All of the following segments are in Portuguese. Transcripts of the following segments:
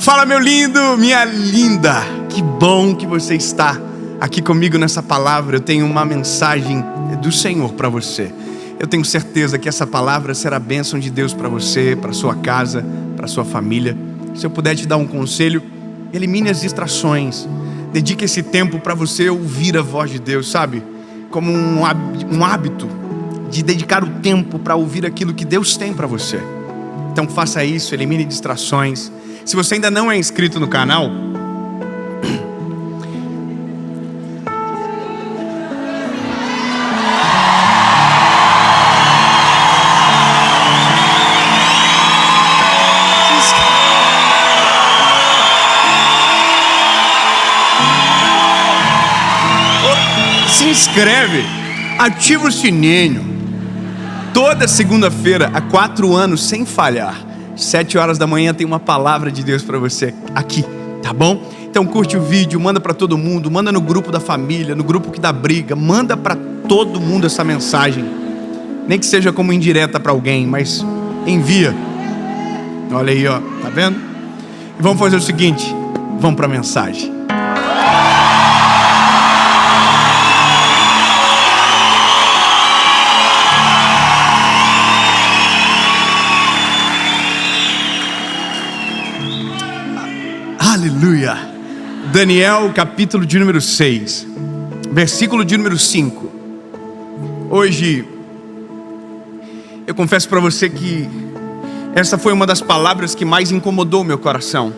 Fala, meu lindo, minha linda. Que bom que você está aqui comigo nessa palavra. Eu tenho uma mensagem do Senhor para você. Eu tenho certeza que essa palavra será bênção de Deus para você, para sua casa, para sua família. Se eu puder te dar um conselho, elimine as distrações. Dedique esse tempo para você ouvir a voz de Deus, sabe? Como um hábito de dedicar o tempo para ouvir aquilo que Deus tem para você. Então faça isso, elimine distrações. Se você ainda não é inscrito no canal, se inscreve, ativa o sininho. Toda segunda-feira, há 4 anos, sem falhar, 7 horas da manhã, tem uma palavra de Deus para você aqui, tá bom? Então curte o vídeo, manda para todo mundo, manda no grupo da família, no grupo que dá briga, manda para todo mundo essa mensagem. Nem que seja como indireta para alguém, mas envia. Olha aí, ó, tá vendo? E vamos fazer o seguinte, vamos para a mensagem. Aleluia. Daniel, capítulo de número 6, versículo de número 5. Hoje, eu confesso para você que essa foi uma das palavras que mais incomodou meu coração.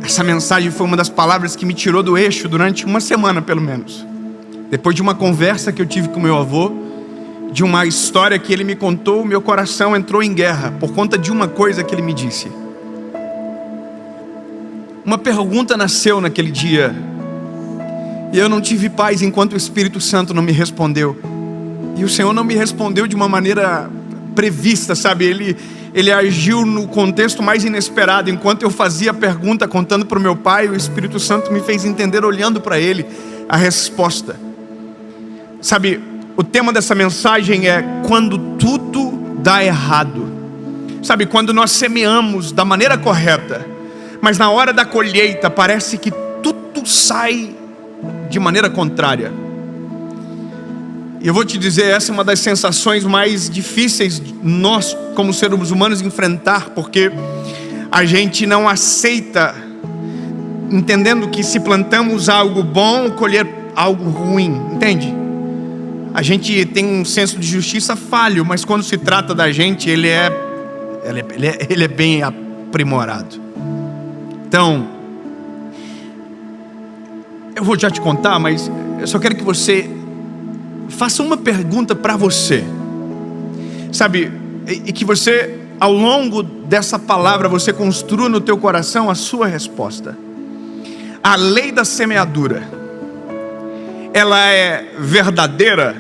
Essa mensagem foi uma das palavras que me tirou do eixo durante uma semana, pelo menos. Depois de uma conversa que eu tive com meu avô, de uma história que ele me contou, meu coração entrou em guerra por conta de uma coisa que ele me disse. Uma pergunta nasceu naquele dia, e eu não tive paz enquanto o Espírito Santo não me respondeu. E o Senhor não me respondeu de uma maneira prevista, sabe? Ele agiu no contexto mais inesperado. Enquanto eu fazia a pergunta, contando para o meu pai, o Espírito Santo me fez entender, olhando para ele, a resposta. Sabe, o tema dessa mensagem é quando tudo dá errado. Sabe, quando nós semeamos da maneira correta, mas na hora da colheita parece que tudo sai de maneira contrária. E eu vou te dizer, essa é uma das sensações mais difíceis nós como seres humanos enfrentar, porque a gente não aceita, entendendo que se plantamos algo bom, colher algo ruim, entende? A gente tem um senso de justiça falho, mas quando se trata da gente, ele é bem aprimorado. Então, eu vou já te contar, mas eu só quero que você faça uma pergunta para você, sabe? E que você, ao longo dessa palavra, você construa no teu coração a sua resposta. A lei da semeadura, ela é verdadeira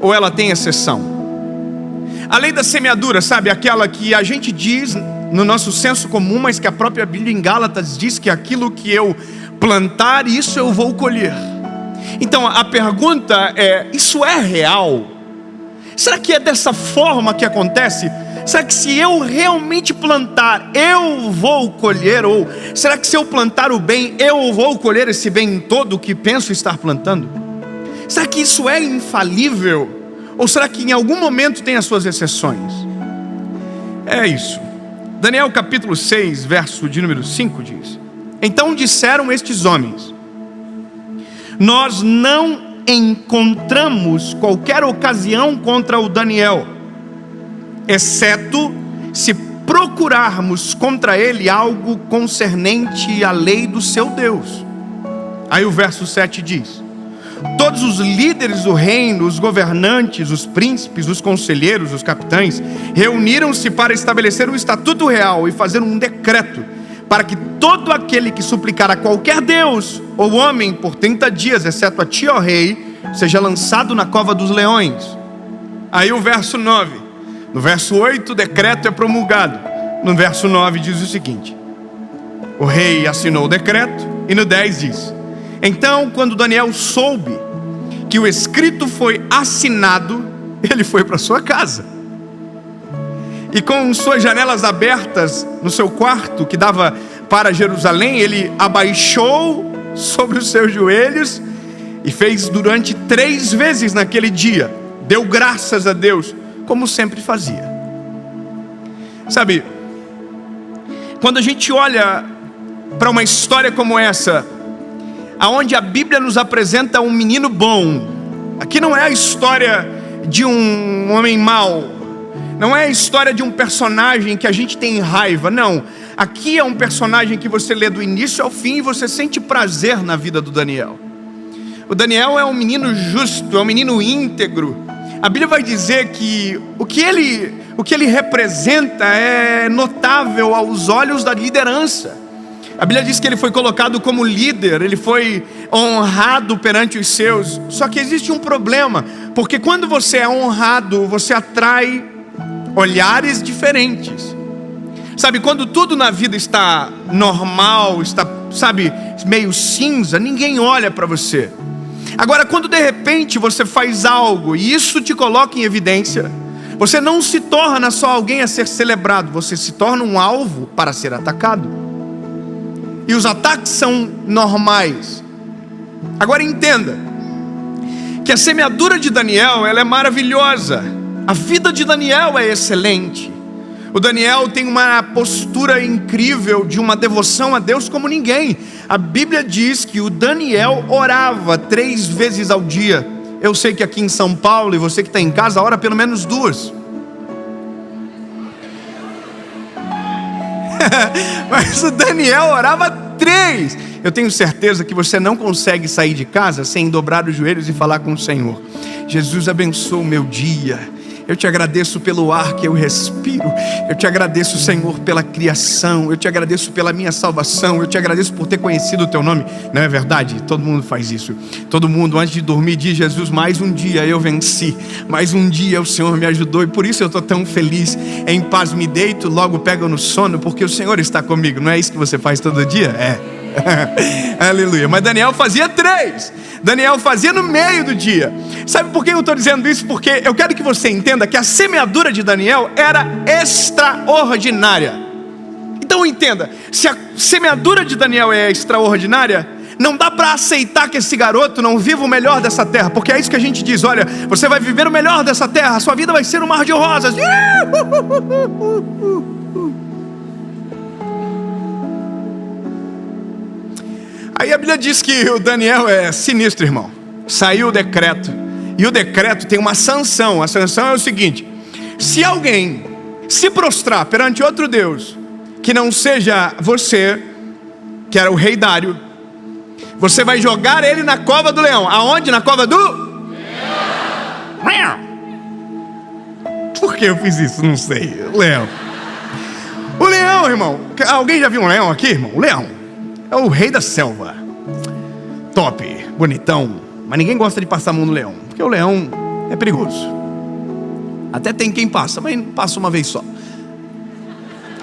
ou ela tem exceção? A lei da semeadura, sabe? Aquela que a gente diz no nosso senso comum, mas que a própria Bíblia em Gálatas diz que aquilo que eu plantar, isso eu vou colher. Então a pergunta é, isso é real? Será que é dessa forma que acontece? Será que se eu realmente plantar, eu vou colher? Ou será que se eu plantar o bem, eu vou colher esse bem todo que penso estar plantando? Será que isso é infalível? Ou será que em algum momento tem as suas exceções? É isso. Daniel capítulo 6, verso de número 5 diz: então disseram estes homens: nós não encontramos qualquer ocasião contra o Daniel, exceto se procurarmos contra ele algo concernente à lei do seu Deus. Aí o verso 7 diz: todos os líderes do reino, os governantes, os príncipes, os conselheiros, os capitães, reuniram-se para estabelecer um estatuto real e fazer um decreto, para que todo aquele que suplicar a qualquer Deus ou homem por 30 dias, exceto a ti, ó rei, seja lançado na cova dos leões. Aí o verso 9, no verso 8 o decreto é promulgado, no verso 9 diz o seguinte: o rei assinou o decreto, e no 10 diz: então quando Daniel soube que o escrito foi assinado, ele foi para sua casa e com suas janelas abertas no seu quarto, que dava para Jerusalém, ele abaixou sobre os seus joelhos e fez durante 3 vezes naquele dia. Deu graças a Deus, como sempre fazia. Sabe, quando a gente olha para uma história como essa, aonde a Bíblia nos apresenta um menino bom, aqui não é a história de um homem mau, não é a história de um personagem que a gente tem raiva, não. Aqui é um personagem que você lê do início ao fim e você sente prazer na vida do Daniel. O Daniel é um menino justo, é um menino íntegro. A Bíblia vai dizer que o que ele representa é notável aos olhos da liderança. A Bíblia diz que ele foi colocado como líder, ele foi honrado perante os seus. Só que existe um problema, porque quando você é honrado, você atrai olhares diferentes. Sabe, quando tudo na vida está normal, está, sabe, meio cinza, ninguém olha para você. Agora, quando de repente você faz algo e isso te coloca em evidência, você não se torna só alguém a ser celebrado, você se torna um alvo para ser atacado. E os ataques são normais. Agora entenda que a semeadura de Daniel, ela é maravilhosa. A vida de Daniel é excelente. O Daniel tem uma postura incrível de uma devoção a Deus como ninguém. A Bíblia diz que o Daniel orava 3 vezes ao dia. Eu sei que aqui em São Paulo, e você que está em casa, ora pelo menos 2. Mas o Daniel orava 3. Eu tenho certeza que você não consegue sair de casa sem dobrar os joelhos e falar com o Senhor: Jesus, abençoa o meu dia. Eu te agradeço pelo ar que eu respiro. Eu te agradeço, Senhor, pela criação. Eu te agradeço pela minha salvação. Eu te agradeço por ter conhecido o teu nome. Não é verdade? Todo mundo faz isso. Todo mundo, antes de dormir, diz: Jesus, mais um dia eu venci. Mais um dia o Senhor me ajudou. E por isso eu estou tão feliz. Em paz me deito, logo pego no sono, porque o Senhor está comigo. Não é isso que você faz todo dia? É. Aleluia. Mas Daniel fazia 3. Daniel fazia no meio do dia. Sabe por que eu estou dizendo isso? Porque eu quero que você entenda que a semeadura de Daniel era extraordinária. Então entenda, se a semeadura de Daniel é extraordinária, não dá para aceitar que esse garoto não viva o melhor dessa terra. Porque é isso que a gente diz: olha, você vai viver o melhor dessa terra, a sua vida vai ser um mar de rosas. Aí a Bíblia diz que o Daniel é sinistro, irmão. Saiu o decreto. E o decreto tem uma sanção. A sanção é o seguinte: se alguém se prostrar perante outro Deus, que não seja você, que era o rei Dário, você vai jogar ele na cova do leão. Aonde? Na cova do leão. Por que eu fiz isso? Não sei. Leão. O leão, irmão. Alguém já viu um leão aqui, irmão? O leão é o rei da selva. Top, bonitão. Mas ninguém gosta de passar a mão no leão, porque o leão é perigoso. Até tem quem passa, mas passa uma vez só.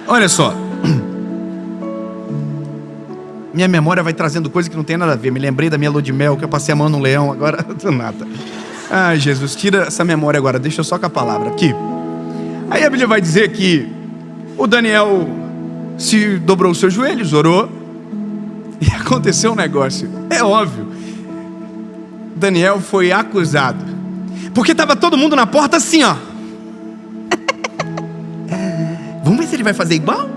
Olha só. Minha memória vai trazendo coisa que não tem nada a ver. Me lembrei da minha lua de mel, que eu passei a mão no leão, agora do nada. Ai, Jesus, tira essa memória agora. Deixa eu só com a palavra aqui. Aí a Bíblia vai dizer que o Daniel se dobrou os seus joelhos, orou, e aconteceu um negócio. É óbvio. Daniel foi acusado, porque estava todo mundo na porta assim, ó. Vamos ver se ele vai fazer igual?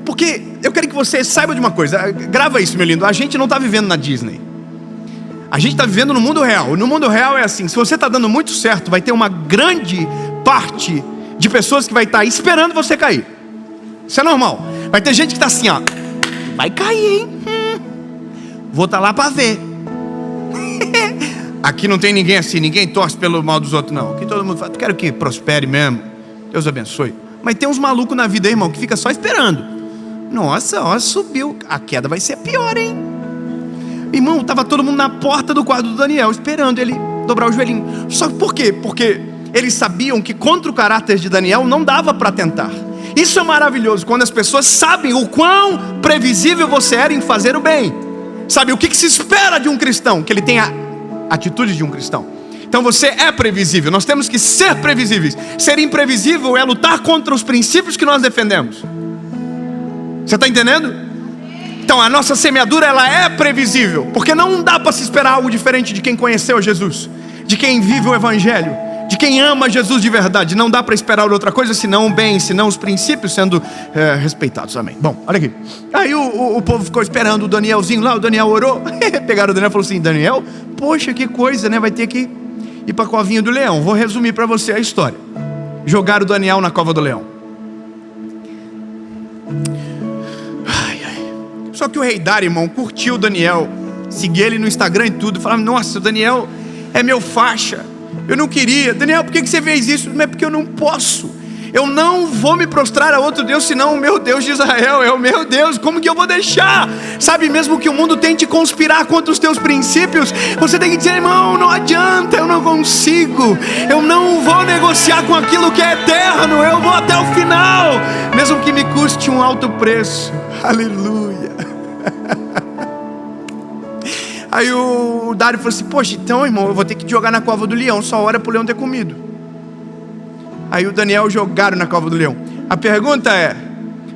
Porque eu quero que você saiba de uma coisa. Grava isso, meu lindo. A gente não está vivendo na Disney. A gente está vivendo no mundo real. No mundo real é assim: se você está dando muito certo, vai ter uma grande parte de pessoas que vai estar esperando você cair. Isso é normal. Vai ter gente que está assim, ó: vai cair, hein? Vou estar lá para ver. Aqui não tem ninguém assim, ninguém torce pelo mal dos outros, não. Aqui todo mundo fala: quero que prospere mesmo, Deus abençoe. Mas tem uns malucos na vida, irmão, que fica só esperando. Nossa, ó, subiu, a queda vai ser pior, hein? Irmão, estava todo mundo na porta do quarto do Daniel, esperando ele dobrar o joelhinho. Só que por quê? Porque eles sabiam que contra o caráter de Daniel não dava para tentar. Isso é maravilhoso, quando as pessoas sabem o quão previsível você era em fazer o bem. Sabe, o que se espera de um cristão? Que ele tenha atitude de um cristão. Então você é previsível. Nós temos que ser previsíveis. Ser imprevisível é lutar contra os princípios que nós defendemos. Você está entendendo? Então a nossa semeadura, ela é previsível, porque não dá para se esperar algo diferente de quem conheceu Jesus, de quem vive o Evangelho, de quem ama Jesus de verdade. Não dá para esperar outra coisa senão o bem, senão os princípios sendo respeitados. Amém. Bom, olha aqui. Aí o povo ficou esperando o Danielzinho lá. O Daniel orou. Pegaram o Daniel e falou assim: Daniel, poxa, que coisa, né? Vai ter que ir para a covinha do leão. Vou resumir para você a história. Jogaram o Daniel na cova do leão. Só que o rei Dário, irmão, curtiu o Daniel, seguia ele no Instagram e tudo, falava: nossa, o Daniel é meu faixa, eu não queria. Daniel, por que você fez isso? Não é porque eu não posso, eu não vou me prostrar a outro Deus, senão o meu Deus de Israel é o meu Deus. Como que eu vou deixar? Sabe, mesmo que o mundo tente conspirar contra os teus princípios, você tem que dizer: irmão, não adianta, eu não consigo, eu não vou negociar com aquilo que é eterno, eu vou até o final, mesmo que me custe um alto preço. Aleluia. Aí o Dário falou assim: poxa, então, irmão, eu vou ter que jogar na cova do leão, só hora para o leão ter comido. Aí o Daniel jogaram na cova do leão. A pergunta é: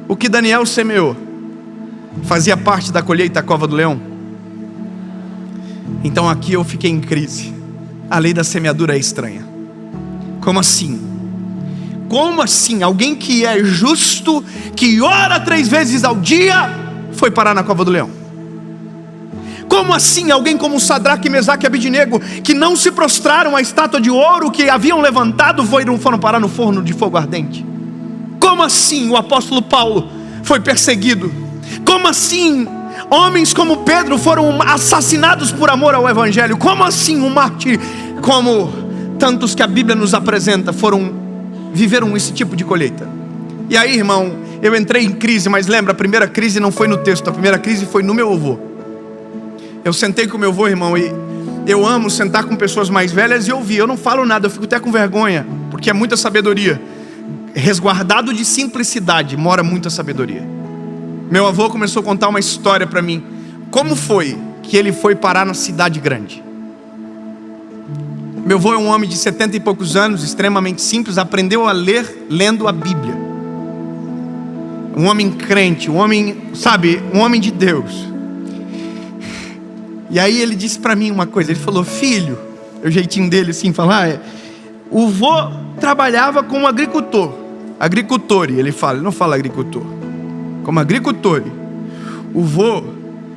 o que Daniel semeou fazia parte da colheita da cova do leão? Então aqui eu fiquei em crise. A lei da semeadura é estranha. Como assim? Como assim? Alguém que é justo, que ora 3 vezes ao dia, foi parar na cova do leão? Como assim alguém como Sadraque, Mesaque e Abidnego, que não se prostraram à estátua de ouro que haviam levantado, foram parar no forno de fogo ardente? Como assim o apóstolo Paulo foi perseguido? Como assim homens como Pedro foram assassinados por amor ao Evangelho? Como assim um mártir, como tantos que a Bíblia nos apresenta, viveram esse tipo de colheita? E aí, irmão, eu entrei em crise. Mas lembra, a primeira crise não foi no texto, a primeira crise foi no meu avô. Eu sentei com meu avô, irmão, e eu amo sentar com pessoas mais velhas e ouvir. Eu não falo nada, eu fico até com vergonha, porque é muita sabedoria. Resguardado de simplicidade mora muita sabedoria. Meu avô começou a contar uma história para mim. Como foi que ele foi parar na cidade grande? Meu avô é um homem de 70 e poucos anos, extremamente simples, aprendeu a ler lendo a Bíblia. Um homem crente, um homem, sabe, um homem de Deus. E aí ele disse para mim uma coisa, ele falou: filho, o jeitinho dele assim, falar, o vô trabalhava como agricultor, ele fala, ele não fala agricultor, como agricultor. O vô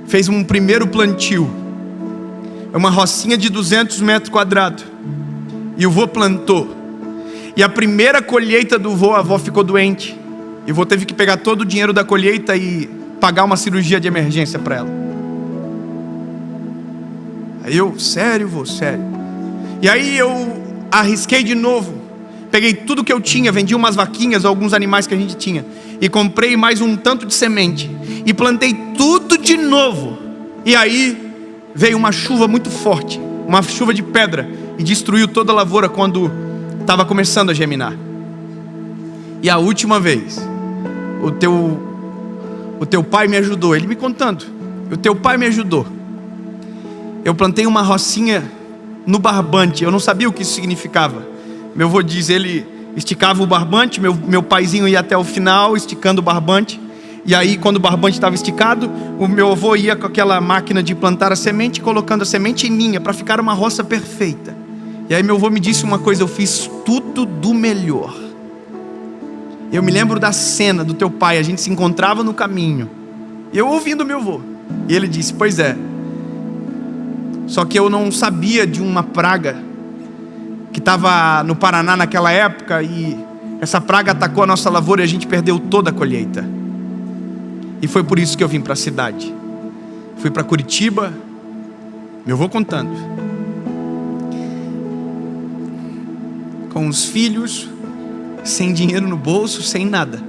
fez um primeiro plantio, é uma rocinha de 200 metros quadrados, e o vô plantou, e a primeira colheita do vô, a avó ficou doente, e o vô teve que pegar todo o dinheiro da colheita e pagar uma cirurgia de emergência para ela. Aí eu, sério, vô, sério. E aí eu arrisquei de novo, peguei tudo que eu tinha, vendi umas vaquinhas, alguns animais que a gente tinha, e comprei mais um tanto de semente, e plantei tudo de novo. E aí veio uma chuva muito forte, uma chuva de pedra, e destruiu toda a lavoura quando estava começando a germinar. E a última vez, o teu pai me ajudou, ele me contando, o teu pai me ajudou. Eu plantei uma rocinha no barbante, eu não sabia o que isso significava. Meu avô diz, ele esticava o barbante, meu paizinho ia até o final esticando o barbante. E aí quando o barbante estava esticado, o meu avô ia com aquela máquina de plantar a semente, colocando a semente em linha, para ficar uma roça perfeita. E aí meu avô me disse uma coisa: eu fiz tudo do melhor. Eu me lembro da cena do teu pai, a gente se encontrava no caminho, eu ouvindo meu avô, e ele disse: pois é, só que eu não sabia de uma praga que estava no Paraná naquela época, e essa praga atacou a nossa lavoura e a gente perdeu toda a colheita. E foi por isso que eu vim para a cidade. Fui para Curitiba, meu avô contando, com os filhos, sem dinheiro no bolso, sem nada,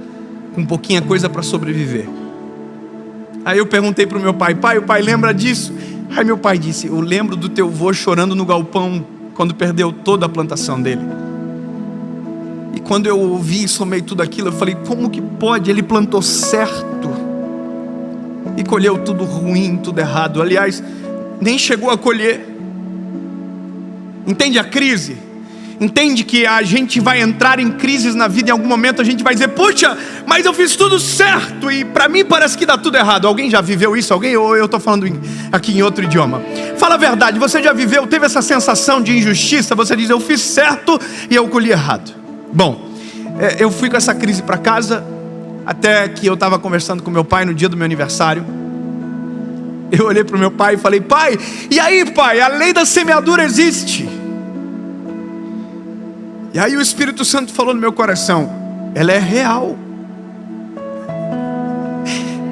com pouquinha coisa para sobreviver. Aí eu perguntei para o meu pai: pai, o pai lembra disso? Aí meu pai disse: eu lembro do teu avô chorando no galpão quando perdeu toda a plantação dele. E quando eu ouvi e somei tudo aquilo, eu falei: como que pode? Ele plantou certo e colheu tudo ruim, tudo errado. Aliás, nem chegou a colher. Entende a crise? Entende que a gente vai entrar em crises na vida. Em algum momento a gente vai dizer: puxa, mas eu fiz tudo certo e para mim parece que dá tudo errado. Alguém já viveu isso? Alguém? Ou eu estou falando aqui em outro idioma? Fala a verdade, você já viveu, teve essa sensação de injustiça? Você diz: eu fiz certo e eu colhi errado. Bom, eu fui com essa crise para casa, até que eu estava conversando com meu pai no dia do meu aniversário. Eu olhei para o meu pai e falei: pai, e aí pai, a lei da semeadura existe. E aí o Espírito Santo falou no meu coração: ela é real.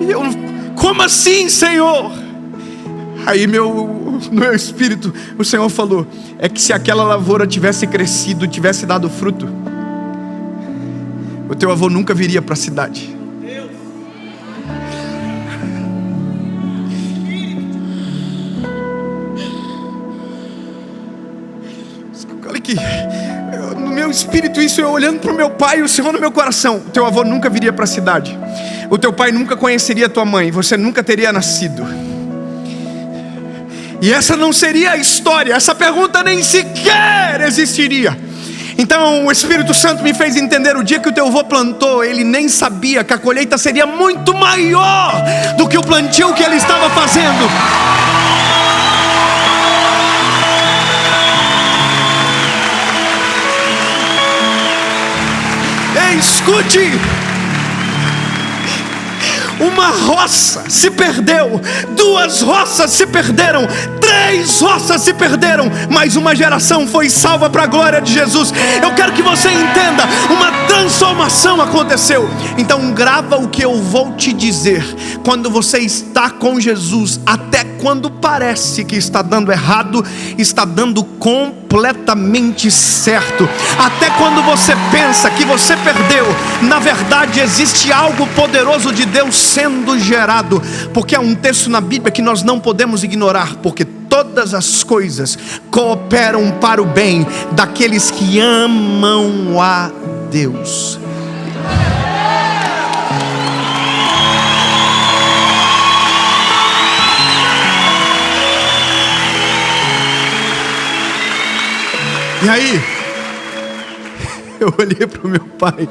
E eu: como assim, Senhor? Aí no meu espírito o Senhor falou: é que se aquela lavoura tivesse crescido, tivesse dado fruto, o teu avô nunca viria para a cidade. Olha aqui, no meu espírito isso, eu olhando para o meu pai e o Senhor no meu coração: o teu avô nunca viria para a cidade, o teu pai nunca conheceria a tua mãe, você nunca teria nascido. E essa não seria a história, essa pergunta nem sequer existiria. Então o Espírito Santo me fez entender: o dia que o teu avô plantou, ele nem sabia que a colheita seria muito maior do que o plantio que ele estava fazendo. Ei, escute! Uma roça se perdeu, 2 roças se perderam, 3 roças se perderam, mas uma geração foi salva para a glória de Jesus. Eu quero que você entenda, uma transformação aconteceu. Então grava o que eu vou te dizer: quando você está com Jesus, até quando parece que está dando errado, está dando completamente certo. Até quando você pensa que você perdeu, na verdade existe algo poderoso de Deus sendo gerado. Porque há um texto na Bíblia que nós não podemos ignorar: porque todas as coisas cooperam para o bem daqueles que amam a Deus. E aí, eu olhei para o meu pai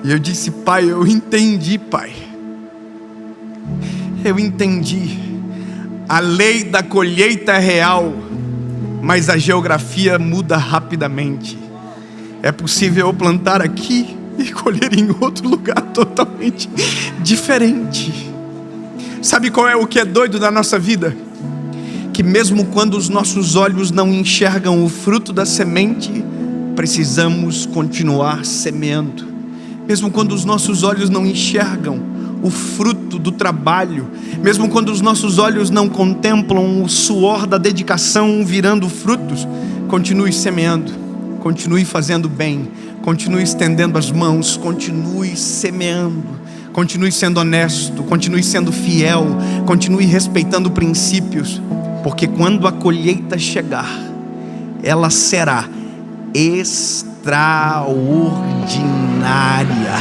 e eu disse: pai, eu entendi, pai. Eu entendi. A lei da colheita é real, mas a geografia muda rapidamente. É possível eu plantar aqui e colher em outro lugar totalmente diferente. Sabe qual é o que é doido da nossa vida? Que mesmo quando os nossos olhos não enxergam o fruto da semente, precisamos continuar semeando. Mesmo quando os nossos olhos não enxergam o fruto do trabalho, mesmo quando os nossos olhos não contemplam o suor da dedicação virando frutos, continue semeando, continue fazendo bem, continue estendendo as mãos, continue semeando, continue sendo honesto, continue sendo fiel, continue respeitando princípios. Porque quando a colheita chegar, ela será extraordinária.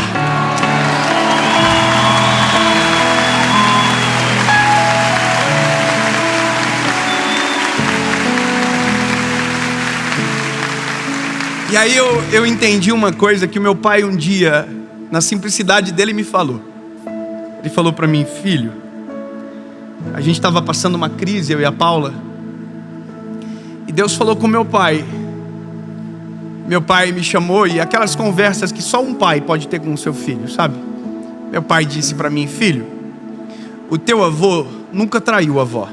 E aí eu entendi uma coisa que o meu pai um dia, na simplicidade dele, me falou. Ele falou para mim: filho, a gente estava passando uma crise, eu e a Paula, e Deus falou com meu pai. Meu pai me chamou, e aquelas conversas que só um pai pode ter com o seu filho, sabe? Meu pai disse para mim: filho, o teu avô nunca traiu a avó,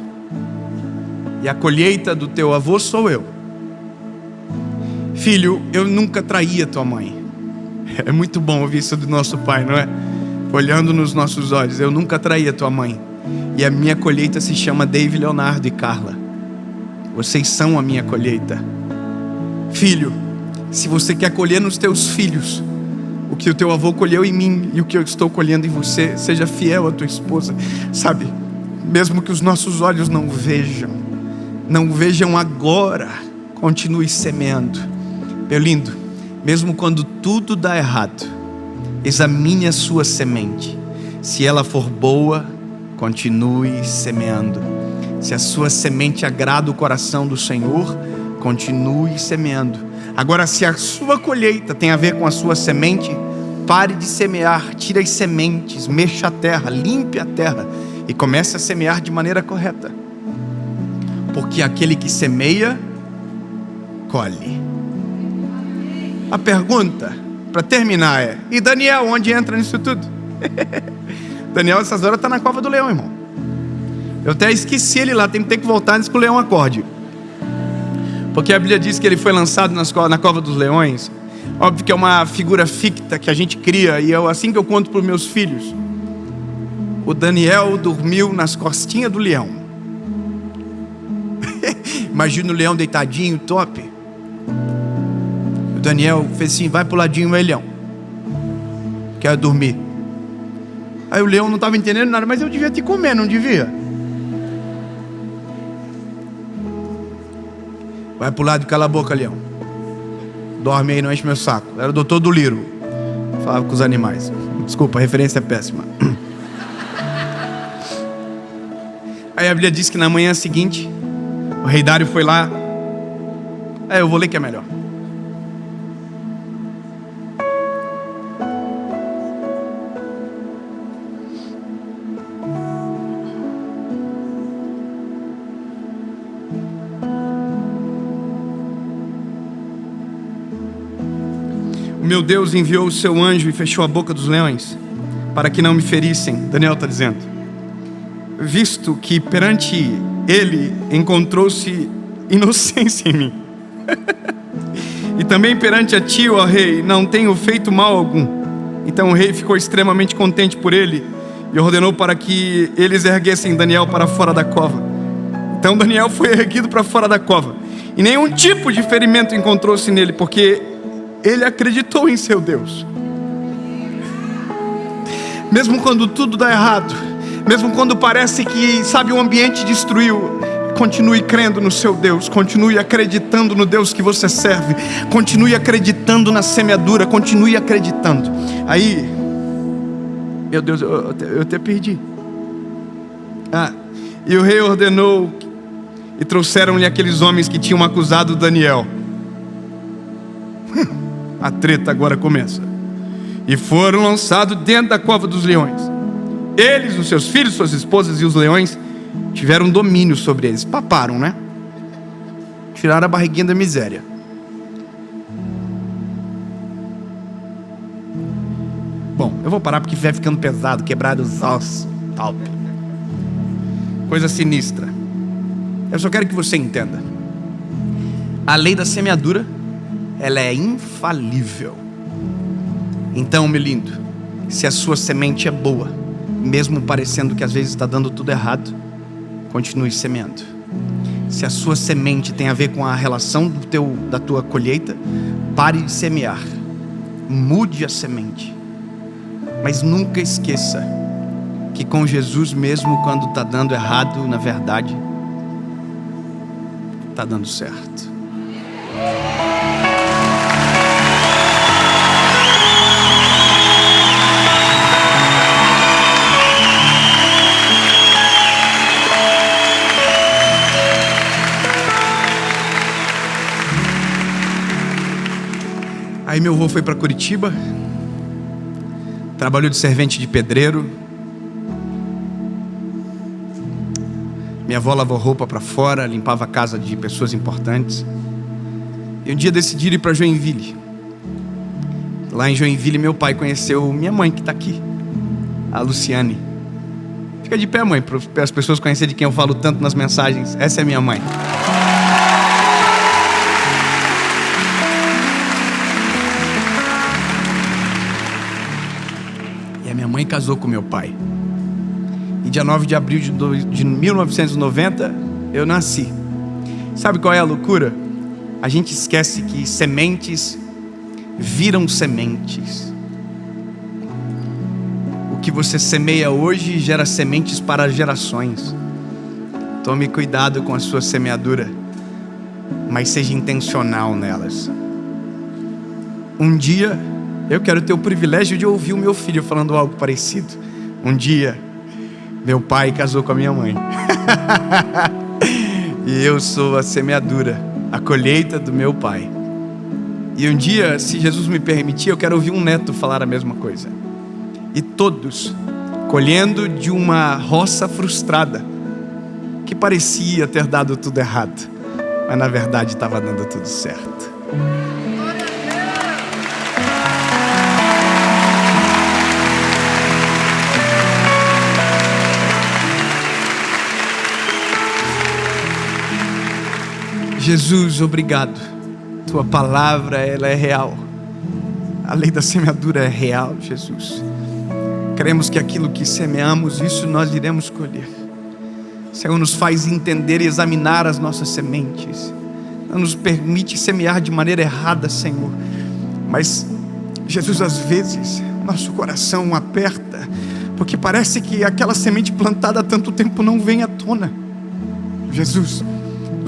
e a colheita do teu avô sou eu. Filho, eu nunca traí a tua mãe. É muito bom ouvir isso do nosso pai, não é? Olhando nos nossos olhos: eu nunca traí a tua mãe, e a minha colheita se chama David, Leonardo e Carla. Vocês são a minha colheita. Filho, se você quer colher nos teus filhos o que o teu avô colheu em mim e o que eu estou colhendo em você, seja fiel à tua esposa. Sabe, mesmo que os nossos olhos não vejam agora, continue semeando. Meu lindo, mesmo quando tudo dá errado, examine a sua semente. Se ela for boa, continue semeando. Se a sua semente agrada o coração do Senhor, continue semeando. Agora, se a sua colheita tem a ver com a sua semente, pare de semear, tire as sementes, mexa a terra, limpe a terra e comece a semear de maneira correta. Porque aquele que semeia, colhe. A pergunta, para terminar, é: e Daniel, onde entra nisso tudo? Daniel, essas horas, está na cova do leão, irmão. Eu até esqueci ele lá, tem que voltar antes que o leão acorde. Porque a Bíblia diz que ele foi lançado na cova dos leões. Óbvio que é uma figura ficta que a gente cria, e é assim que eu conto para os meus filhos. O Daniel dormiu nas costinhas do leão. Imagina o leão deitadinho, top. O Daniel fez assim: vai pro ladinho, meu leão, quero dormir. Aí o leão não estava entendendo nada: mas eu devia te comer, não devia? Vai pro lado e cala a boca, leão. Dorme aí, não enche meu saco. Era o doutor do Liro, falava com os animais. Desculpa, a referência é péssima. Aí a Bíblia diz que na manhã seguinte, o rei Dário foi lá. Eu vou ler que é melhor. Meu Deus enviou o seu anjo e fechou a boca dos leões, para que não me ferissem. Daniel está dizendo: visto que perante ele encontrou-se inocência em mim, e também perante a ti, ó rei, não tenho feito mal algum. Então o rei ficou extremamente contente por ele, e ordenou para que eles erguessem Daniel para fora da cova. Então Daniel foi erguido para fora da cova, e nenhum tipo de ferimento encontrou-se nele, porque ele acreditou em seu Deus. Mesmo quando tudo dá errado, mesmo quando parece que, o ambiente destruiu, continue crendo no seu Deus, continue acreditando no Deus que você serve, continue acreditando na semeadura, continue acreditando. Aí, meu Deus, eu até perdi. E o rei ordenou, e trouxeram-lhe aqueles homens que tinham acusado Daniel. A treta agora começa. E foram lançados dentro da cova dos leões. Eles, os seus filhos, suas esposas e os leões tiveram domínio sobre eles. Paparam, né? Tiraram a barriguinha da miséria. Bom, eu vou parar porque vai ficando pesado, quebrado os ossos, tal. Coisa sinistra. Eu só quero que você entenda: a lei da semeadura, ela é infalível. Então, meu lindo, se a sua semente é boa, mesmo parecendo que às vezes está dando tudo errado, continue semeando. Se a sua semente tem a ver com a relação da tua colheita, pare de semear, mude a semente. Mas nunca esqueça que com Jesus, mesmo quando está dando errado, na verdade está dando certo. Aí meu avô foi para Curitiba, trabalhou de servente de pedreiro. Minha avó lavou roupa para fora, limpava a casa de pessoas importantes. E um dia decidiram ir para Joinville. Lá em Joinville, meu pai conheceu minha mãe, que está aqui, a Luciane. Fica de pé, mãe, para as pessoas conhecerem de quem eu falo tanto nas mensagens. Essa é minha mãe. E a minha mãe casou com meu pai. E dia 9 de abril de 1990, eu nasci. Sabe qual é a loucura? A gente esquece que sementes viram sementes. O que você semeia hoje gera sementes para gerações. Tome cuidado com a sua semeadura, mas seja intencional nelas. Um dia, eu quero ter o privilégio de ouvir o meu filho falando algo parecido. Um dia, meu pai casou com a minha mãe. E eu sou a semeadura a colheita do meu pai. E um dia, se Jesus me permitir, eu quero ouvir um neto falar a mesma coisa. E todos colhendo de uma roça frustrada, que parecia ter dado tudo errado, mas na verdade estava dando tudo certo. Jesus, obrigado. Tua palavra, ela é real. A lei da semeadura é real, Jesus. Cremos que aquilo que semeamos, isso nós iremos colher. Senhor, nos faz entender e examinar as nossas sementes. Não nos permite semear de maneira errada, Senhor. Mas, Jesus, às vezes, nosso coração aperta, porque parece que aquela semente plantada há tanto tempo não vem à tona. Jesus,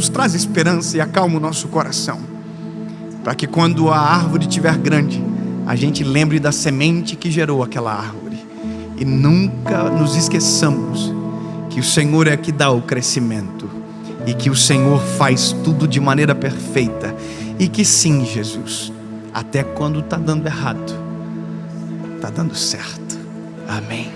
nos traz esperança e acalma o nosso coração, para que quando a árvore estiver grande, a gente lembre da semente que gerou aquela árvore. E nunca nos esqueçamos que o Senhor é que dá o crescimento, e que o Senhor faz tudo de maneira perfeita, e que sim, Jesus, até quando está dando errado, está dando certo. Amém.